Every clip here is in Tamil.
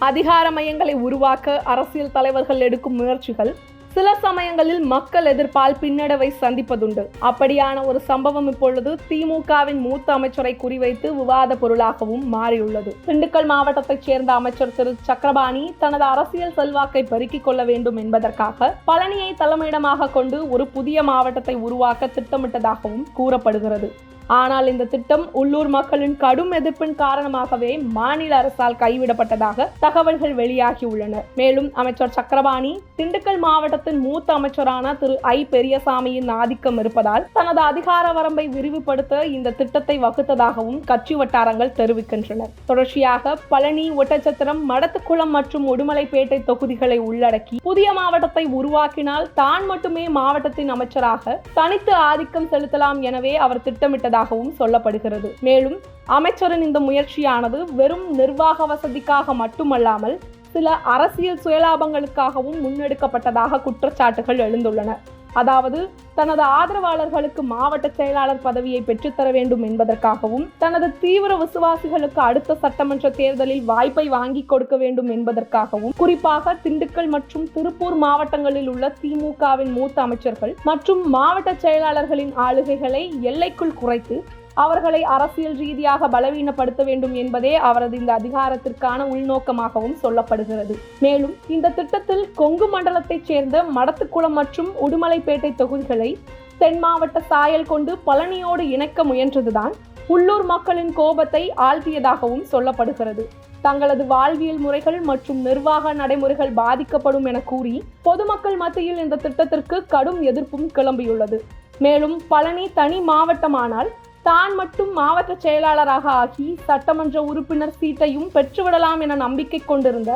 அதிகார மையங்களை உருவாக்க அரசியல் தலைவர்கள் எடுக்கும் முயற்சிகள் சில சமயங்களில் மக்கள் எதிர்ப்பால் பின்னடைவை சந்திப்பதுண்டு. அப்படியான ஒரு சம்பவம் இப்பொழுது திமுகவின் மூத்த அமைச்சரை குறிவைத்து விவாத பொருளாகவும் மாறியுள்ளது. திண்டுக்கல் மாவட்டத்தைச் சேர்ந்த அமைச்சர் திரு சக்கரபாணி தனது அரசியல் செல்வாக்கை பெருக்கிக் கொள்ள வேண்டும் என்பதற்காக பழனியை தலைமையிடமாக கொண்டு ஒரு புதிய மாவட்டத்தை உருவாக்க திட்டமிட்டதாகவும் கூறப்படுகிறது. ஆனால் இந்த திட்டம் உள்ளூர் மக்களின் கடும் எதிர்ப்பின் காரணமாகவே மாநில அரசால் கைவிடப்பட்டதாக தகவல்கள் வெளியாகியுள்ளன. மேலும் அமைச்சர் சக்கரபாணி திண்டுக்கல் மாவட்டத்தின் மூத்த அமைச்சரான திரு ஐ பெரியசாமியின் ஆதிக்கம் இருப்பதால் தனது அதிகார வரம்பை விரிவுபடுத்த இந்த திட்டத்தை வகுத்ததாகவும் கட்சி வட்டாரங்கள் தெரிவிக்கின்றன. தொடர்ச்சியாக பழனி, ஒட்டச்சத்திரம், மடத்துக்குளம் மற்றும் உடுமலைப்பேட்டை தொகுதிகளை உள்ளடக்கி புதிய மாவட்டத்தை உருவாக்கினால் தான் மட்டுமே மாவட்டத்தின் அமைச்சராக தனித்து ஆதிக்கம் செலுத்தலாம் எனவே அவர் திட்டமிட்டதாக சொல்லப்படுகிறது. மேலும் அமைச்சரின் இந்த முயற்சியானது வெறும் நிர்வாக வசதிக்காக மட்டுமல்லாமல் சில அரசியல் சுயலாபங்களுக்காகவும் முன்னெடுக்கப்பட்டதாக குற்றச்சாட்டுகள் எழுந்துள்ளன. அதாவது தனது ஆதரவாளர்களுக்கு மாவட்ட செயலாளர் பதவியை பெற்றுத்தர வேண்டும் என்பதற்காகவும் தனது தீவிர விசுவாசிகளுக்கு அடுத்த சட்டமன்ற தேர்தலில் வாய்ப்பை வாங்கி கொடுக்க வேண்டும் என்பதற்காகவும் குறிப்பாக திண்டுக்கல் மற்றும் திருப்பூர் மாவட்டங்களில் உள்ள திமுகவின் மூத்த அமைச்சர்கள் மற்றும் மாவட்ட செயலாளர்களின் ஆளுகைகளை எல்லைக்குள் குறைத்து அவர்களை அரசியல் ரீதியாக பலவீனப்படுத்த வேண்டும் என்பதே அவரது இந்த அதிகாரத்திற்கான உள்நோக்கமாகவும் சொல்லப்படுகிறது. மேலும் இந்த திட்டத்தில் கொங்கு மண்டலத்தைச் சேர்ந்த மடத்துக்குளம் மற்றும் உடுமலைப்பேட்டை தொகுதிகளை தென் மாவட்ட சாயல் கொண்டு பழனியோடு இணைக்க முயன்றதுதான் உள்ளூர் மக்களின் கோபத்தை ஆழ்த்தியதாகவும் சொல்லப்படுகிறது. தங்களது வாழ்வியல் முறைகள் மற்றும் நிர்வாக நடைமுறைகள் பாதிக்கப்படும் என கூறி பொதுமக்கள் மத்தியில் இந்த திட்டத்திற்கு கடும் எதிர்ப்பும் கிளம்பியுள்ளது. மேலும் பழனி தனி மாவட்டமானால் தான் மட்டும் மாவட்ட செயலாளராக ஆகி சட்டமன்ற உறுப்பினர் சீட்டையும் பெற்றுவிடலாம் என நம்பிக்கை கொண்டிருந்த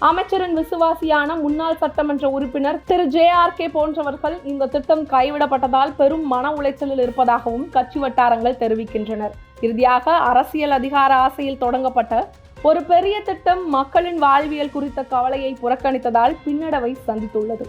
அமைச்சரின் விசுவாசியான முன்னாள் சட்டமன்ற உறுப்பினர் திரு JRK போன்றவர்கள் இந்த திட்டம் கைவிடப்பட்டதால் பெரும் மன உளைச்சலில் இருப்பதாகவும் கட்சி வட்டாரங்கள் தெரிவிக்கின்றனர். இறுதியாக அரசியல் அதிகார ஆசையில் தொடங்கப்பட்ட ஒரு பெரிய திட்டம் மக்களின் வாழ்வியல் குறித்த கவலையை புறக்கணித்ததால் பின்னடைவை சந்தித்துள்ளது.